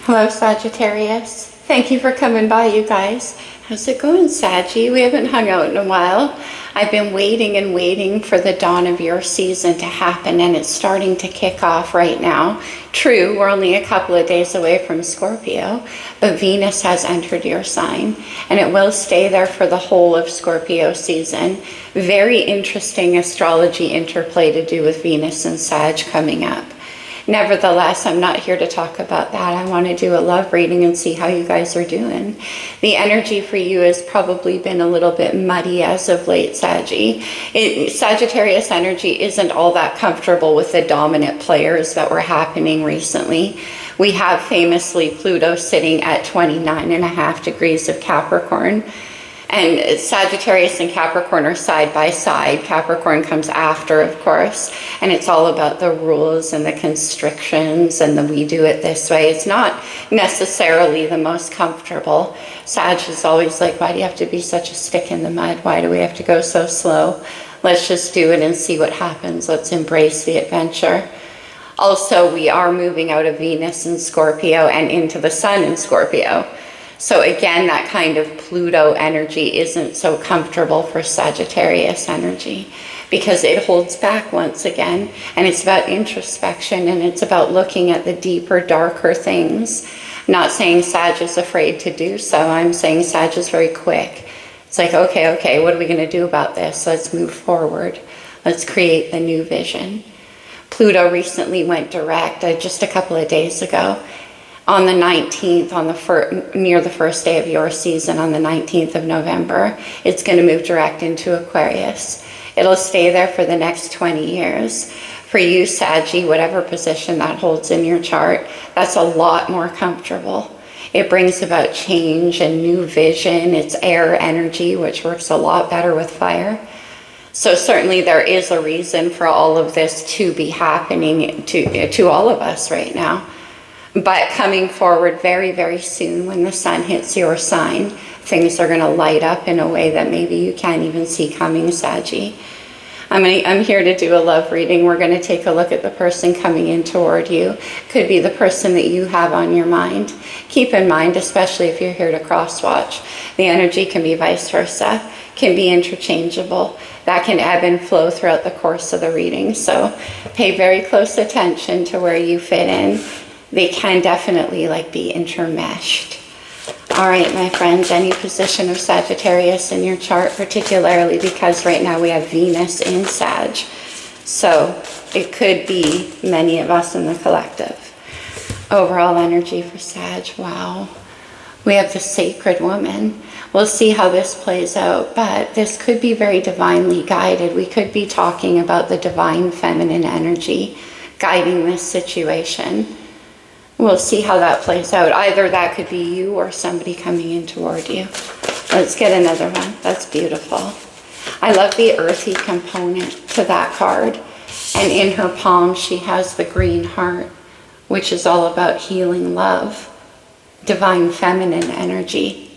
Hello, Sagittarius. Thank you for coming by, you guys. How's it going, Saggy? We haven't hung out in a while. I've been waiting and waiting for the dawn of your season to happen, and it's starting to kick off right now. True, we're only a couple of days away from Scorpio, but Venus has entered your sign, and it will stay there for the whole of Scorpio season. Very interesting astrology interplay to do with Venus and Sag coming up. Nevertheless, I'm not here to talk about that. I want to do a love reading and see how you guys are doing. The energy for you has probably been a little bit muddy as of late, Sagittarius energy isn't all that comfortable with the dominant players that were happening recently. We have famously Pluto sitting at 29.5 degrees of Capricorn. And Sagittarius and Capricorn are side by side. Capricorn comes after, of course, and it's all about the rules and the constrictions and the we do it this way. It's not necessarily the most comfortable. Sag is always like, why do you have to be such a stick in the mud? Why do we have to go so slow? Let's just do it and see what happens. Let's embrace the adventure. Also, we are moving out of Venus in Scorpio and into the Sun in Scorpio. So again, that kind of Pluto energy isn't so comfortable for Sagittarius energy because it holds back once again, and it's about introspection, and it's about looking at the deeper, darker things. I'm not saying Sag is afraid to do so. I'm saying Sag is very quick. It's like, okay, what are we going to do about this? Let's move forward. Let's create the new vision. Pluto recently went direct just a couple of days ago. On the 19th, near the first day of your season, on the 19th of November, it's going to move direct into Aquarius. It'll stay there for the next 20 years. For you, Saggy, whatever position that holds in your chart, that's a lot more comfortable. It brings about change and new vision. It's air energy, which works a lot better with fire. So certainly there is a reason for all of this to be happening to all of us right now. But coming forward very, very soon, when the sun hits your sign, things are going to light up in a way that maybe you can't even see coming, Saggy. I'm here to do a love reading. We're going to take a look at the person coming in toward you. Could be the person that you have on your mind. Keep in mind, especially if you're here to cross-watch, the energy can be vice versa, can be interchangeable. That can ebb and flow throughout the course of the reading. So pay very close attention to where you fit in. They can definitely be intermeshed. All right, my friends, any position of Sagittarius in your chart, particularly because right now we have Venus in Sag. So it could be many of us in the collective. Overall energy for Sag, wow. We have the sacred woman. We'll see how this plays out, but this could be very divinely guided. We could be talking about the divine feminine energy guiding this situation. We'll see how that plays out. Either that could be you or somebody coming in toward you. Let's get another one. That's beautiful. I love the earthy component to that card. And in her palm, she has the green heart, which is all about healing love, divine feminine energy.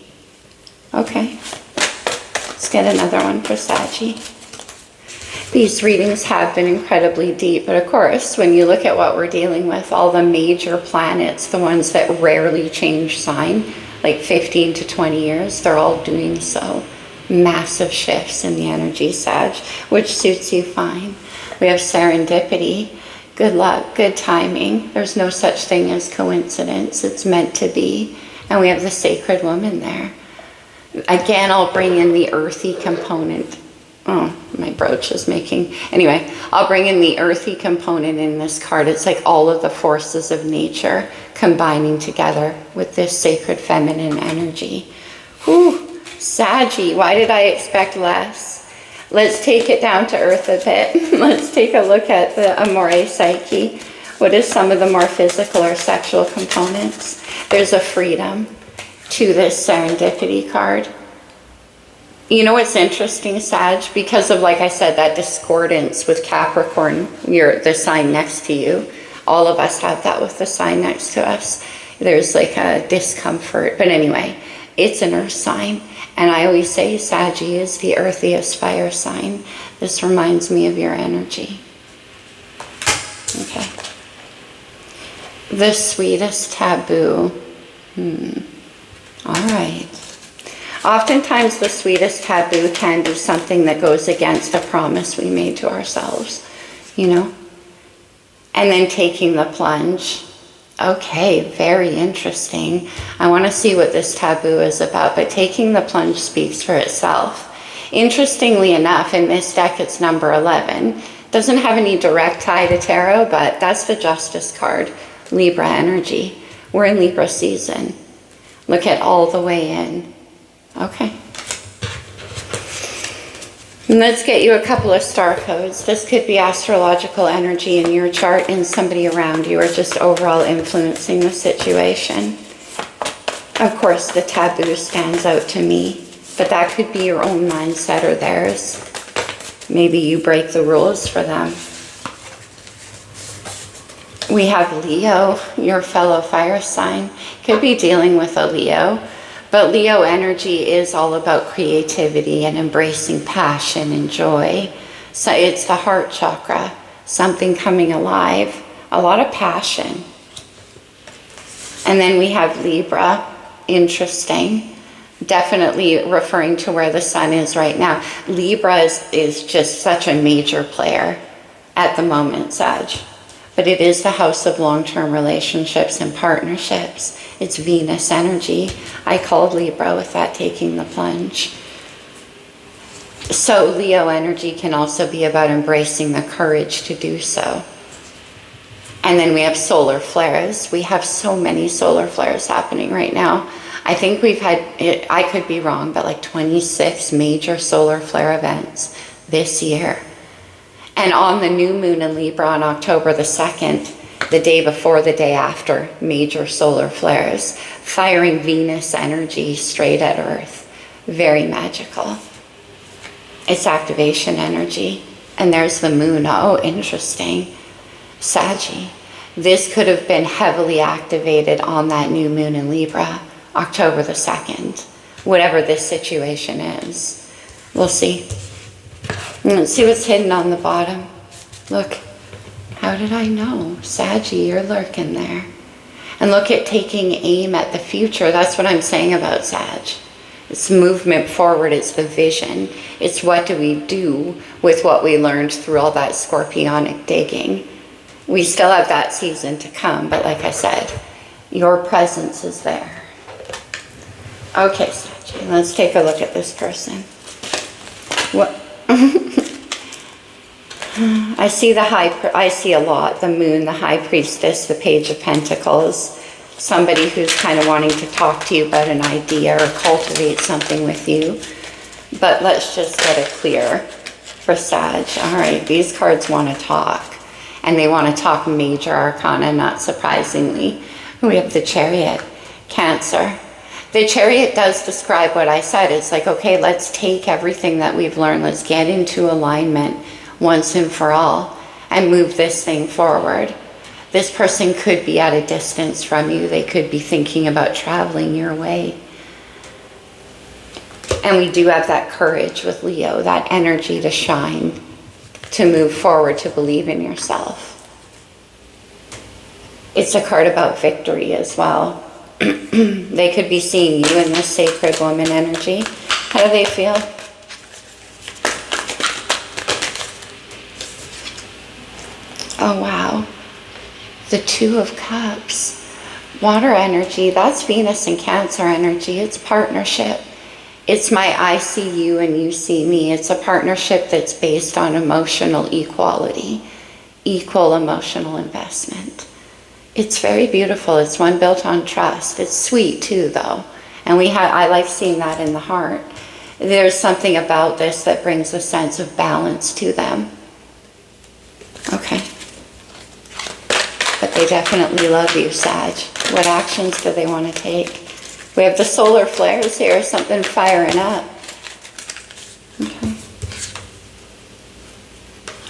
Okay. Let's get another one for Saggy. These readings have been incredibly deep, but of course, when you look at what we're dealing with, all the major planets, the ones that rarely change sign, like 15 to 20 years, they're all doing so. Massive shifts in the energy, Sag, which suits you fine. We have serendipity, good luck, good timing. There's no such thing as coincidence. It's meant to be. And we have the sacred woman there. Again, I'll bring in the earthy component. Oh, my brooch is making... Anyway, I'll bring in the earthy component in this card. It's like all of the forces of nature combining together with this sacred feminine energy. Whew, Saggy, why did I expect less? Let's take it down to earth a bit. Let's take a look at the Amore Psyche. What is some of the more physical or sexual components? There's a freedom to this serendipity card. You know what's interesting, Sag? Because of, like I said, that discordance with Capricorn, the sign next to you. All of us have that with the sign next to us. There's like a discomfort. But anyway, it's an earth sign. And I always say Saggy is the earthiest fire sign. This reminds me of your energy. Okay. The sweetest taboo. All right. Oftentimes the sweetest taboo can be something that goes against a promise we made to ourselves, you know? And then taking the plunge. Okay, very interesting. I want to see what this taboo is about, but taking the plunge speaks for itself. Interestingly enough, in this deck, it's number 11. Doesn't have any direct tie to tarot, but that's the Justice card, Libra energy. We're in Libra season. Look at all the way in. Okay. And let's get you a couple of star codes. This could be astrological energy in your chart and somebody around you, or just overall influencing the situation. Of course, the taboo stands out to me, but that could be your own mindset or theirs. Maybe you break the rules for them. We have Leo, your fellow fire sign. Could be dealing with a Leo. But Leo energy is all about creativity and embracing passion and joy. So it's the heart chakra, something coming alive, a lot of passion. And then we have Libra, interesting. Definitely referring to where the sun is right now. Libra is just such a major player at the moment, Sag. But it is the house of long-term relationships and partnerships. It's Venus energy. I called Libra with that taking the plunge. So Leo energy can also be about embracing the courage to do so. And then we have solar flares. We have so many solar flares happening right now. I think we've had, I could be wrong, but like 26 major solar flare events this year. And on the new moon in Libra on October the 2nd, the day before, the day after, major solar flares, firing Venus energy straight at Earth. Very magical. It's activation energy. And there's the moon. Oh, interesting. Saggy. This could have been heavily activated on that new moon in Libra, October the 2nd. Whatever this situation is. We'll see. Let's see what's hidden on the bottom. Look, how did I know? Saggy, you're lurking there. And look at taking aim at the future. That's what I'm saying about Sag. It's movement forward. It's the vision. It's what do we do with what we learned through all that scorpionic digging. We still have that season to come, but like I said, your presence is there. Okay, Saggy, let's take a look at this person. What? I see a lot. The moon, the high priestess, the page of pentacles. Somebody who's kind of wanting to talk to you about an idea or cultivate something with you. But let's just get it clear for Sag. All right, these cards want to talk. And they want to talk major arcana, not surprisingly. We have the Chariot, Cancer. The Chariot does describe what I said. It's like, okay, let's take everything that we've learned. Let's get into alignment once and for all and move this thing forward. This person could be at a distance from you. They could be thinking about traveling your way. And we do have that courage with Leo, that energy to shine, to move forward, to believe in yourself. It's a card about victory as well. They could be seeing you in this sacred woman energy. How do they feel? Oh, wow. The Two of Cups. Water energy, that's Venus and Cancer energy. It's partnership. It's my I see you and you see me. It's a partnership that's based on emotional equality, equal emotional investment. It's very beautiful. It's one built on trust. It's sweet too, though. And I like seeing that in the heart. There's something about this that brings a sense of balance to them. Okay. But they definitely love you, Sag. What actions do they want to take? We have the solar flares here, something firing up.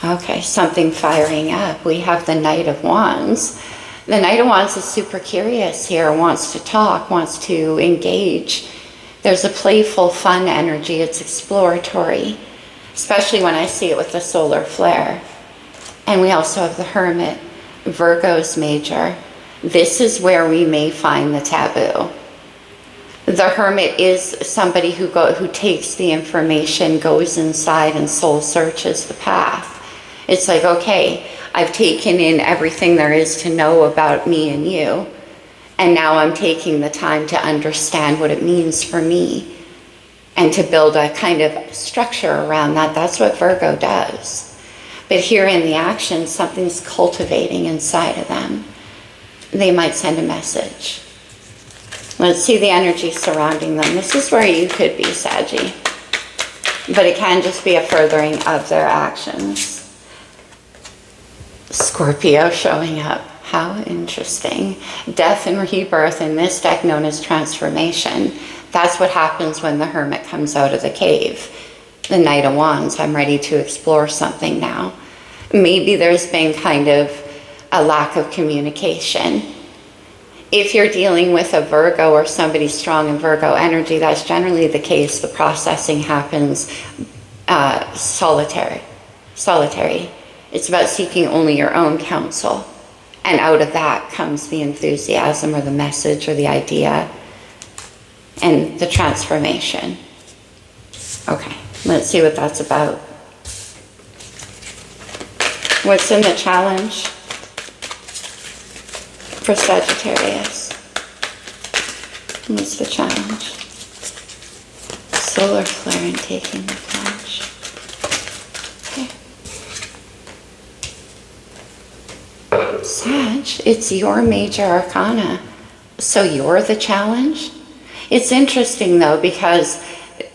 Okay, something firing up. We have the Knight of Wands. The Knight of Wands is super curious here, wants to talk, wants to engage. There's a playful, fun energy. It's exploratory, especially when I see it with the solar flare. And we also have the Hermit, Virgo's major. This is where we may find the taboo. The hermit is somebody who takes the information, goes inside and soul searches the path. It's like, okay, I've taken in everything there is to know about me and you, and now I'm taking the time to understand what it means for me and to build a kind of structure around that. That's what Virgo does. But here in the action, something's cultivating inside of them. They might send a message. Let's see the energy surrounding them. This is where you could be, Saggy. But it can just be a furthering of their actions. Scorpio showing up. How interesting. Death and rebirth in this deck known as transformation. That's what happens when the hermit comes out of the cave. The Knight of Wands. I'm ready to explore something now. Maybe there's been kind of a lack of communication. If you're dealing with a Virgo or somebody strong in Virgo energy, that's generally the case. The processing happens solitary. It's about seeking only your own counsel. And out of that comes the enthusiasm or the message or the idea and the transformation. Okay, let's see what that's about. What's in the challenge for Sagittarius? What's the challenge? Solar flare and taking the plunge. Okay. Sag, it's your major arcana. So you're the challenge? It's interesting though, because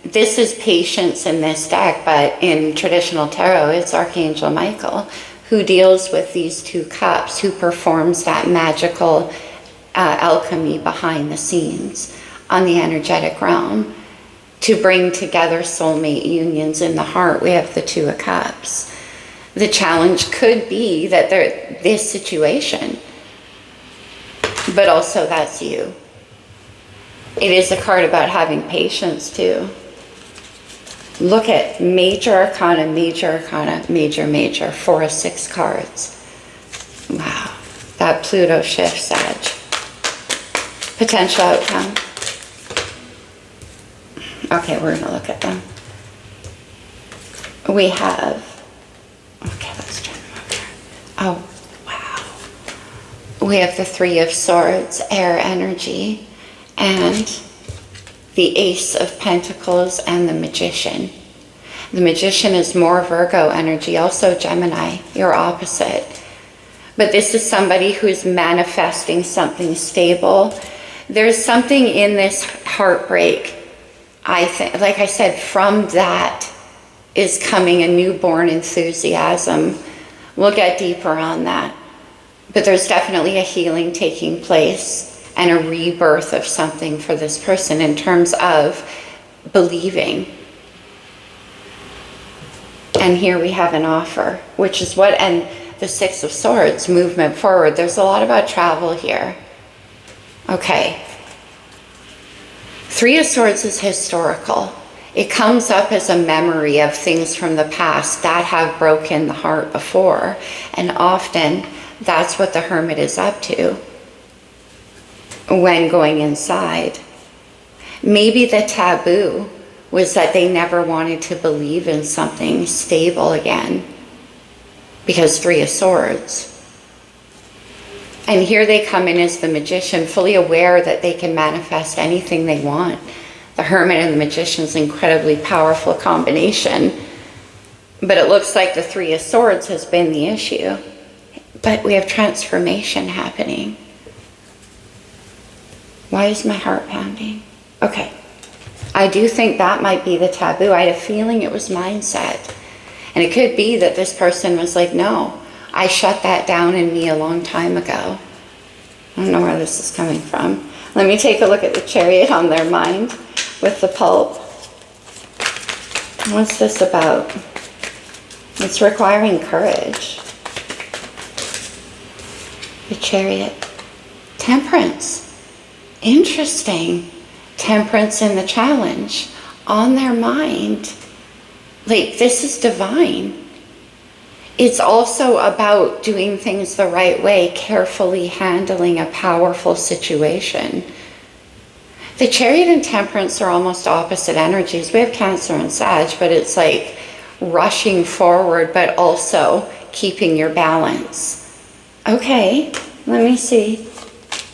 this is patience in this deck, but in traditional tarot, it's Archangel Michael who deals with these two cups, who performs that magical alchemy behind the scenes on the energetic realm to bring together soulmate unions in the heart. We have the Two of Cups. The challenge could be that this situation, but also that's you. It is a card about having patience too. Look at major arcana, major, 4 of 6 cards. Wow, that Pluto shift, Sag. Potential outcome. Okay, we're gonna look at them. We have, okay, let's turn them over. Oh, wow. We have the 3 of Swords, air energy, and the Ace of Pentacles and the Magician. The Magician is more Virgo energy, also Gemini, your opposite. But this is somebody who's manifesting something stable. There's something in this heartbreak, I think, like I said, from that is coming a newborn enthusiasm. We'll get deeper on that. But there's definitely a healing taking place and a rebirth of something for this person in terms of believing. And here we have an offer, which is what, and the 6 of Swords, movement forward. There's a lot about travel here. Okay. 3 of Swords is historical. It comes up as a memory of things from the past that have broken the heart before. And often that's what the Hermit is up to when going inside. Maybe the taboo was that they never wanted to believe in something stable again, because 3 of Swords. And here they come in as the Magician, fully aware that they can manifest anything they want. The Hermit and the Magician is an incredibly powerful combination. But it looks like the 3 of Swords has been the issue. But we have transformation happening. Why is my heart pounding? Okay. I do think that might be the taboo. I had a feeling it was mindset. And it could be that this person was like, no, I shut that down in me a long time ago. I don't know where this is coming from. Let me take a look at the Chariot on their mind with the pulp. What's this about? It's requiring courage. The Chariot. Temperance. Interesting. Temperance in the challenge. On their mind. Like, this is divine. It's also about doing things the right way, carefully handling a powerful situation. The Chariot and Temperance are almost opposite energies. We have Cancer and Sag, but it's like rushing forward, but also keeping your balance. Okay, let me see.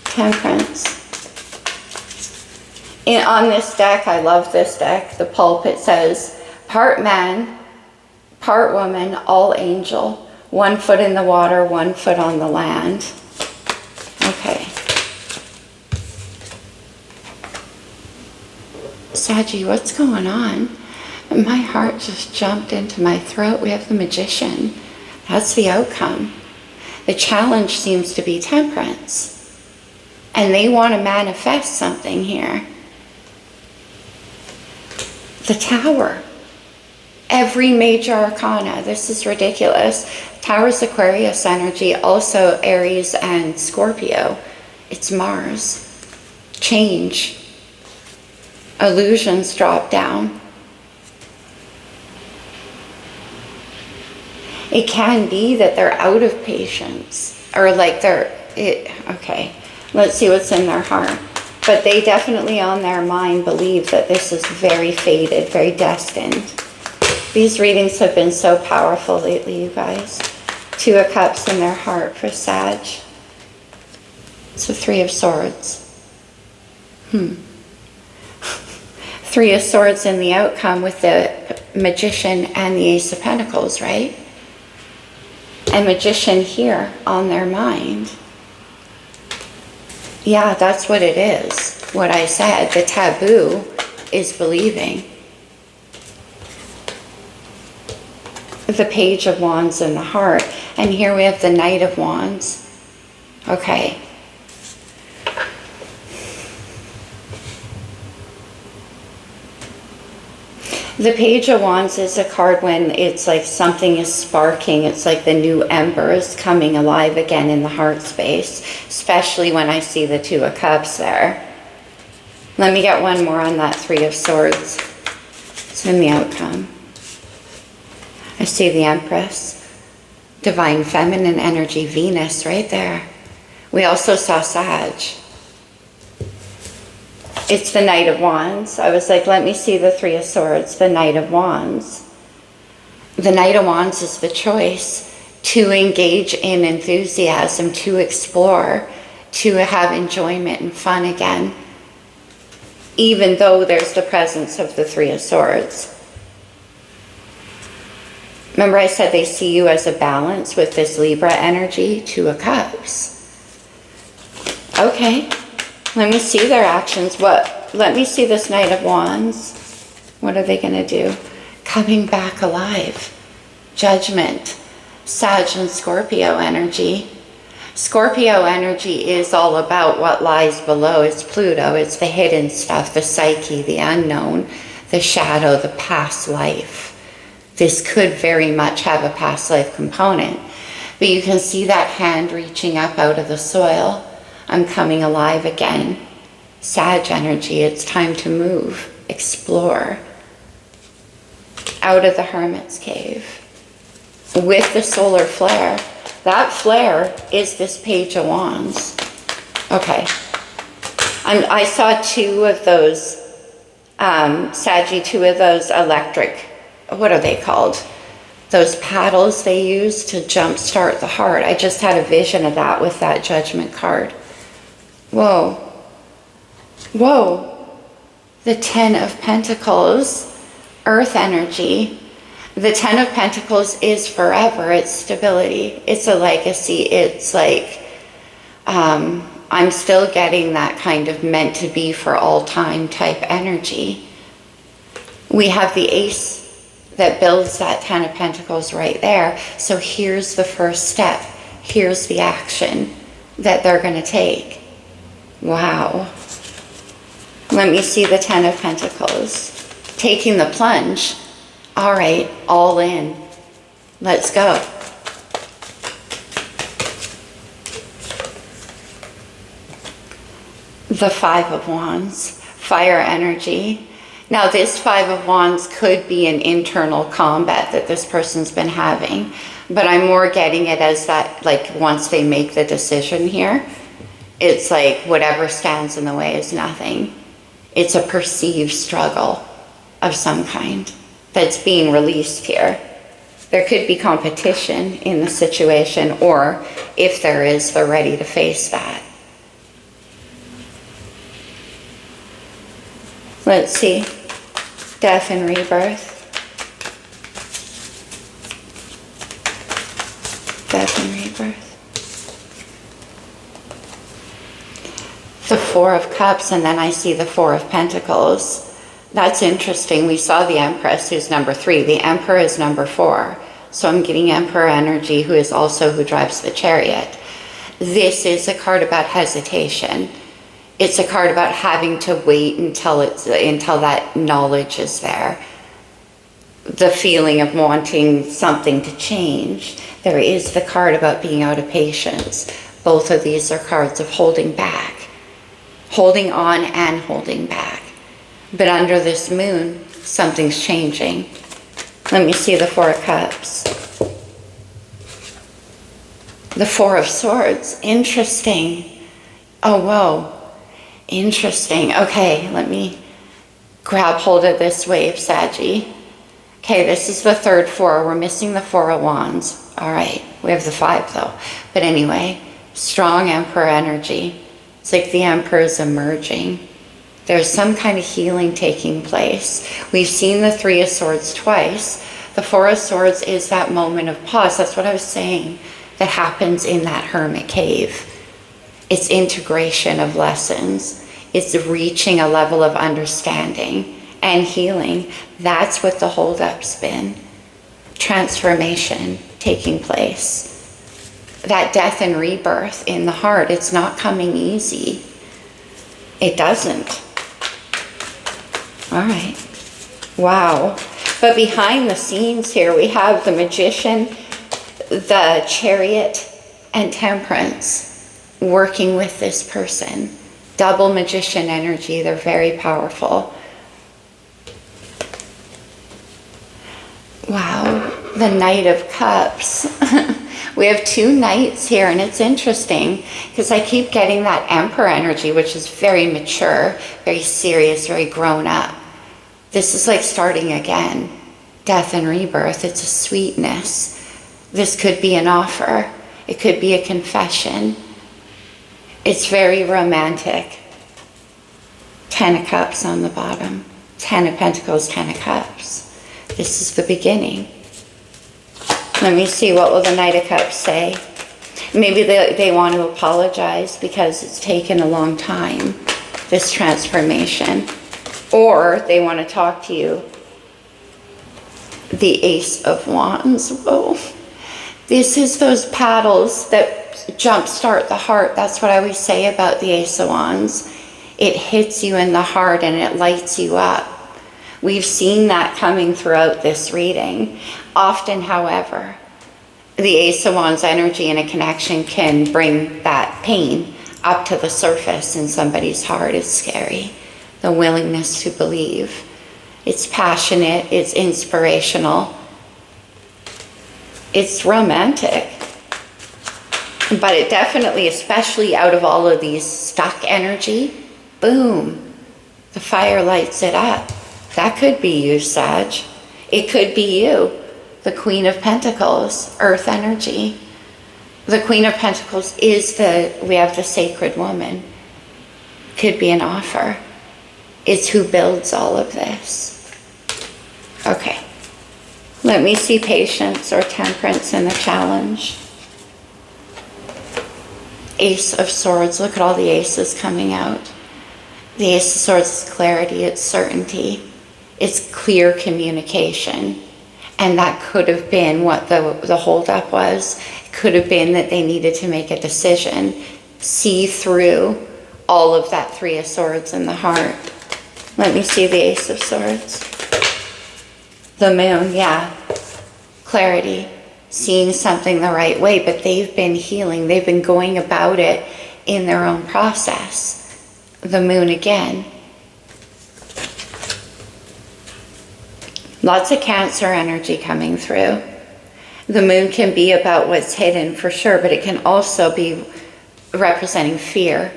Temperance. On this deck, I love this deck, the pulpit says, part man, part woman, all angel, 1 foot in the water, 1 foot on the land. Okay. Saggy, what's going on? My heart just jumped into my throat. We have the Magician. That's the outcome. The challenge seems to be temperance. And they want to manifest something here. The Tower. Every major arcana. This is ridiculous. Tower's Aquarius energy, also Aries and Scorpio. It's Mars. Change. Illusions drop down. It can be that they're out of patience, or like okay, let's see what's in their heart. But they definitely on their mind believe that this is very fated, very destined. These readings have been so powerful lately, you guys. 2 of Cups in their heart for Sag. It's the 3 of Swords. 3 of Swords in the outcome with the Magician and the Ace of Pentacles, right? And Magician here on their mind. Yeah, that's what it is. What I said, the taboo is believing. The Page of Wands in the heart. And here we have the Knight of Wands. Okay. The Page of Wands is a card when it's like something is sparking. It's like the new ember is coming alive again in the heart space, especially when I see the 2 of Cups there. Let me get one more on that 3 of Swords. It's in the outcome. I see the Empress, Divine Feminine energy, Venus right there. We also saw Sag. It's the Knight of Wands. I was like, let me see the 3 of Swords, the Knight of Wands. The Knight of Wands is the choice to engage in enthusiasm, to explore, to have enjoyment and fun again, even though there's the presence of the 3 of Swords. Remember I said they see you as a balance with this Libra energy, 2 of Cups. Okay, let me see their actions. Let me see this Knight of Wands. What are they going to do? Coming back alive. Judgment. Sag and Scorpio energy. Scorpio energy is all about what lies below. It's Pluto. It's the hidden stuff, the psyche, the unknown, the shadow, the past life. This could very much have a past life component. But you can see that hand reaching up out of the soil. I'm coming alive again. Sag energy, it's time to move, explore. Out of the Hermit's cave. With the solar flare. That flare is this Page of Wands. Okay. I saw 2 of those, Saggy, 2 of those electric, what are they called? Those paddles they use to jumpstart the heart. I just had a vision of that with that Judgment card. Whoa. Whoa. The 10 of Pentacles, Earth energy. The 10 of Pentacles is forever. It's stability. It's a legacy. It's like, I'm still getting that kind of meant to be for all time type energy. We have the Ace that builds that 10 of Pentacles right there. So here's the first step. Here's the action that they're going to take. Wow. Let me see the 10 of Pentacles. Taking the plunge. All right, all in. Let's go. The 5 of Wands. Fire energy. Now, this Five of Wands could be an internal combat that this person's been having, but I'm more getting it as that, like, once they make the decision here, it's like whatever stands in the way is nothing. It's a perceived struggle of some kind that's being released here. There could be competition in the situation, or if there is, they're ready to face that. Let's see. Death and rebirth. Death and rebirth. The Four of Cups, and then I see the Four of Pentacles. That's interesting. We saw the Empress, who's number 3. The Emperor is number 4. So I'm getting Emperor energy, who is also who drives the Chariot. This is a card about hesitation. It's a card about having to wait until that knowledge is there. The feeling of wanting something to change. There is the card about being out of patience. Both of these are cards of holding back. Holding on and holding back. But under this moon, something's changing. Let me see the Four of Cups. The Four of Swords. Interesting. Oh, whoa. Interesting. Okay, let me grab hold of this wave, Saggy. Okay, this is the third four. We're missing the Four of Wands. All right, we have the 5 though. But anyway, strong Emperor energy. It's like the Emperor is emerging. There's some kind of healing taking place. We've seen the Three of Swords twice. The Four of Swords is that moment of pause. That's what I was saying. That happens in that hermit cave. It's integration of lessons. It's reaching a level of understanding and healing. That's what the hold-up's been. Transformation taking place. That death and rebirth in the heart, it's not coming easy. It doesn't. All right. Wow. But behind the scenes here, we have the Magician, the Chariot, and Temperance working with this person. Double Magician energy. They're very powerful. Wow. The Knight of Cups. We have 2 knights here, and it's interesting because I keep getting that Emperor energy, which is very mature, very serious, very grown up. This is like starting again. Death and rebirth. It's a sweetness. This could be an offer. It could be a confession. It's very romantic. 10 of Cups on the bottom. 10 of Pentacles, 10 of Cups. This is the beginning. Let me see, what will the Knight of Cups say? Maybe they want to apologize because it's taken a long time, this transformation. Or they want to talk to you. The Ace of Wands. Whoa. This is those paddles that jumpstart the heart. That's what I always say about the Ace of Wands. It hits you in the heart and it lights you up. We've seen that coming throughout this reading. Often, however, the Ace of Wands energy in a connection can bring that pain up to the surface in somebody's heart. It's scary. The willingness to believe. It's passionate. It's inspirational. It's romantic. But it definitely, especially out of all of these stuck energy, boom, the fire lights it up. That could be you, Sag. It could be you, the Queen of Pentacles, earth energy. The Queen of Pentacles is we have the sacred woman. Could be an offer. It's who builds all of this. Okay. Let me see patience or temperance in the challenge. Ace of Swords. Look at all the aces coming out. The Ace of Swords is clarity. It's certainty. It's clear communication. And that could have been what the holdup was. It could have been that they needed to make a decision. See through all of that Three of Swords in the heart. Let me see the Ace of Swords. The Moon, yeah. Clarity. Seeing something the right way, but they've been healing. They've been going about it in their own process. The Moon again. Lots of Cancer energy coming through. The moon can be about what's hidden for sure, but it can also be representing fear,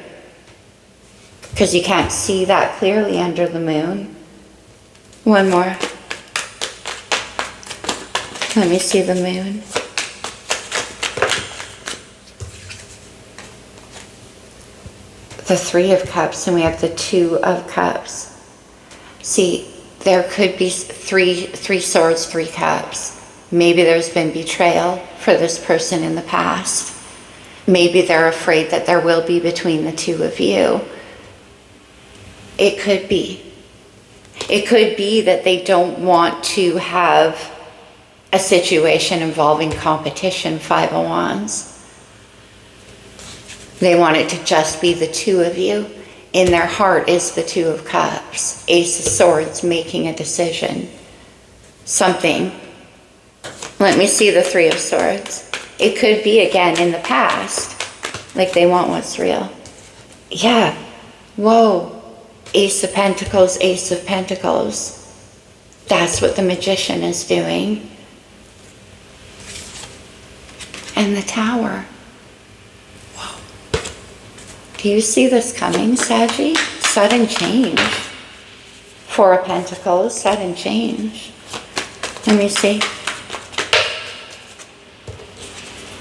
because you can't see that clearly under the moon. One more. Let me see the moon. The Three of Cups, and we have the Two of Cups. See, there could be three swords, 3 cups. Maybe there's been betrayal for this person in the past. Maybe they're afraid that there will be between the two of you. It could be. It could be that they don't want to have a situation involving competition, 5 of Wands. They want it to just be the two of you. In their heart is the Two of Cups, Ace of Swords, making a decision. Something. Let me see the Three of Swords. It could be, again, in the past, like they want what's real. Yeah. Whoa. Ace of Pentacles, Ace of Pentacles. That's what the Magician is doing. And the Tower. Do you see this coming, Saggy? Sudden change. Four of Pentacles, sudden change. Let me see.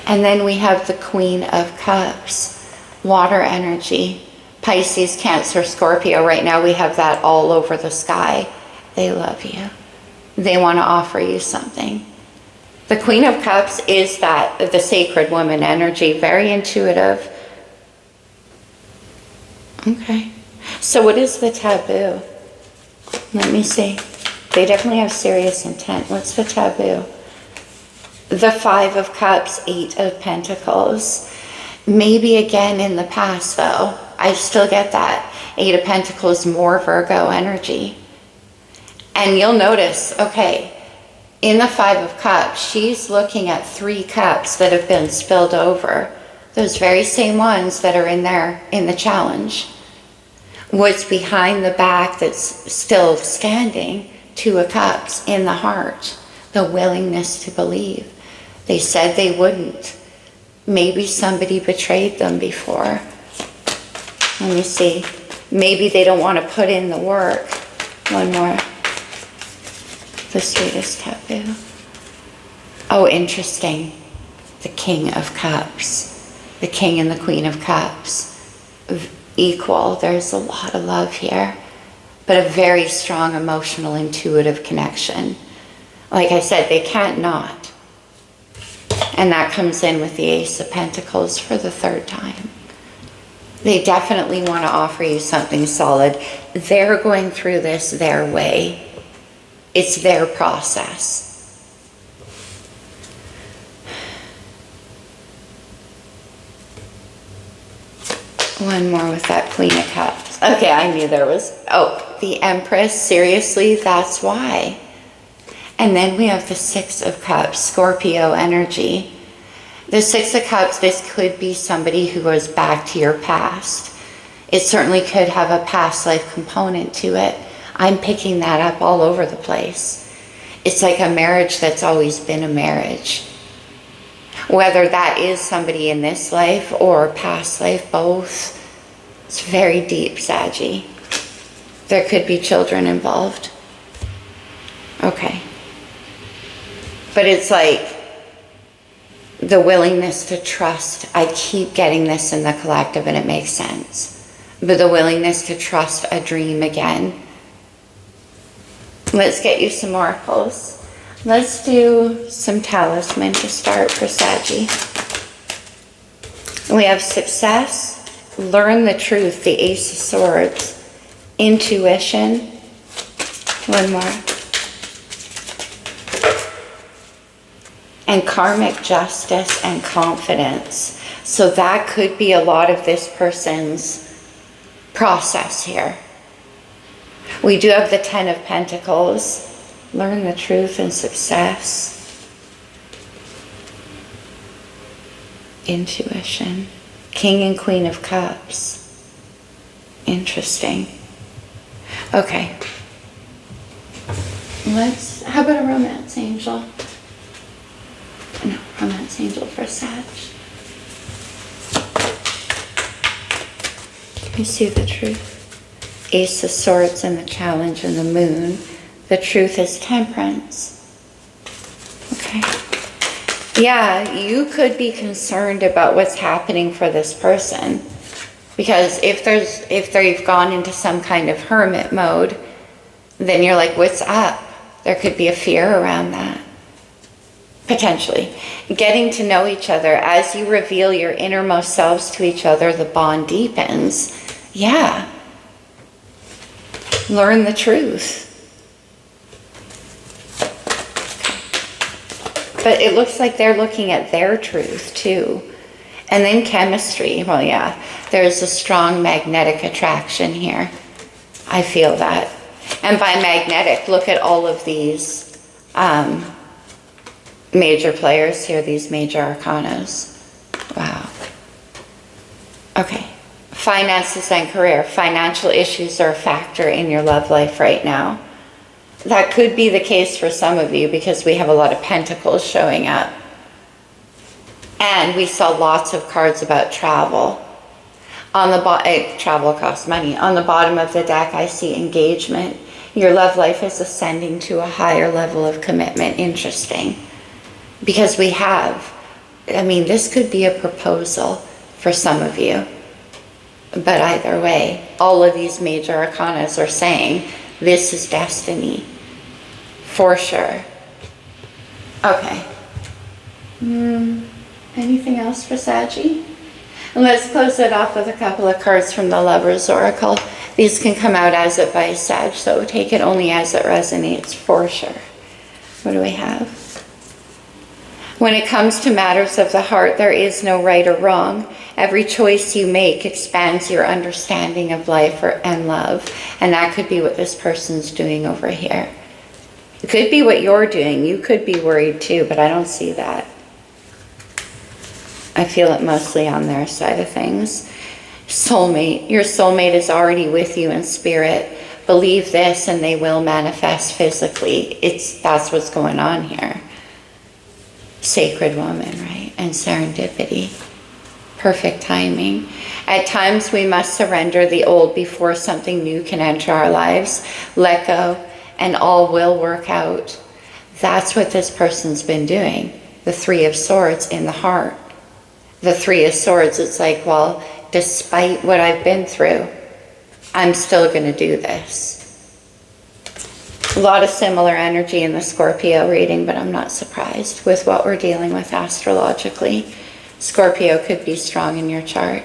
And then we have the Queen of Cups, water energy. Pisces, Cancer, Scorpio. Right now we have that all over the sky. They love you. They want to offer you something. The Queen of Cups is the sacred woman energy, very intuitive. Okay. So what is the taboo? Let me see. They definitely have serious intent. What's the taboo? The Five of Cups, Eight of Pentacles. Maybe again in the past though. I still get that. Eight of Pentacles, more Virgo energy. And you'll notice, okay, in the Five of Cups, she's looking at 3 cups that have been spilled over. Those very same ones that are in there in the challenge. What's behind the back that's still standing? 2 of Cups in the heart. The willingness to believe. They said they wouldn't. Maybe somebody betrayed them before. Let me see. Maybe they don't want to put in the work. One more. The sweetest taboo. Oh, interesting. The King of Cups. The King and the Queen of Cups. Equal. There's a lot of love here. But a very strong emotional, intuitive connection. Like I said, they can't not. And that comes in with the Ace of Pentacles for the 3rd time. They definitely want to offer you something solid. They're going through this their way. It's their process. One more with that Queen of Cups. Okay, I knew there was... Oh, the Empress. Seriously, that's why. And then we have the Six of Cups, Scorpio energy. The Six of Cups, this could be somebody who goes back to your past. It certainly could have a past life component to it. I'm picking that up all over the place. It's like a marriage that's always been a marriage. Whether that is somebody in this life or past life, both. It's very deep, Saggy. There could be children involved. Okay. But it's like the willingness to trust. I keep getting this in the collective and it makes sense. But the willingness to trust a dream again. Let's get you some oracles. Let's do some talisman to start for Saggy. We have success, learn the truth, the Ace of Swords, intuition. One more. And karmic justice and confidence. So that could be a lot of this person's process here. We do have the Ten of Pentacles. Learn the truth and success. Intuition. King and Queen of Cups. Interesting. Okay. How about a romance angel? No, romance angel for Sag. You see the truth. Ace of Swords and the challenge and the moon. The truth is temperance. Okay. Yeah, you could be concerned about what's happening for this person. Because if they've gone into some kind of hermit mode, then you're like, what's up? There could be a fear around that. Potentially. Getting to know each other, as you reveal your innermost selves to each other, the bond deepens. Yeah. Learn the truth. But it looks like they're looking at their truth too. And then chemistry. Well, yeah, there's a strong magnetic attraction here. I feel that. And by magnetic, look at all of these major players here, these major arcanas. Wow. Okay. Finances and career. Financial issues are a factor in your love life right now. That could be the case for some of you because we have a lot of pentacles showing up. And we saw lots of cards about travel. On the travel costs money. On the bottom of the deck, I see engagement. Your love life is ascending to a higher level of commitment. Interesting. Because we have, this could be a proposal for some of you. But either way, all of these major arcanas are saying this is destiny. For sure. Okay. Anything else for Saggy? And let's close it off with a couple of cards from the Lover's Oracle. These can come out as it by Sag, so take it only as it resonates, for sure. What do we have? When it comes to matters of the heart, there is no right or wrong. Every choice you make expands your understanding of life and love. And that could be what this person's doing over here. It could be what you're doing. You could be worried too, but I don't see that. I feel it mostly on their side of things. Soulmate. Your soulmate is already with you in spirit. Believe this and they will manifest physically. That's what's going on here. Sacred woman, right? And serendipity. Perfect timing. At times we must surrender the old before something new can enter our lives. Let go and all will work out. That's what this person's been doing. The Three of Swords in the heart. The Three of Swords, it's like, well, despite what I've been through, I'm still going to do this. A lot of similar energy in the Scorpio reading, but I'm not surprised with what we're dealing with astrologically. Scorpio could be strong in your chart.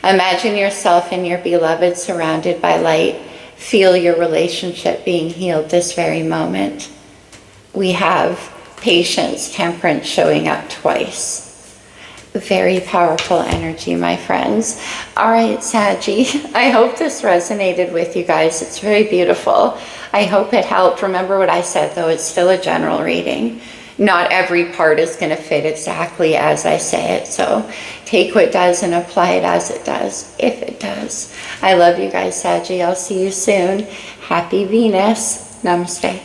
Imagine yourself and your beloved surrounded by light. Feel your relationship being healed this very moment. We have patience, temperance showing up twice. Very powerful energy, my friends. All right, Saggy, I hope this resonated with you guys. It's very beautiful. I hope it helped. Remember what I said, though, it's still a general reading. Not every part is going to fit exactly as I say it, so take what does and apply it as it does, if it does. I love you guys, Saggy. I'll see you soon. Happy Venus. Namaste.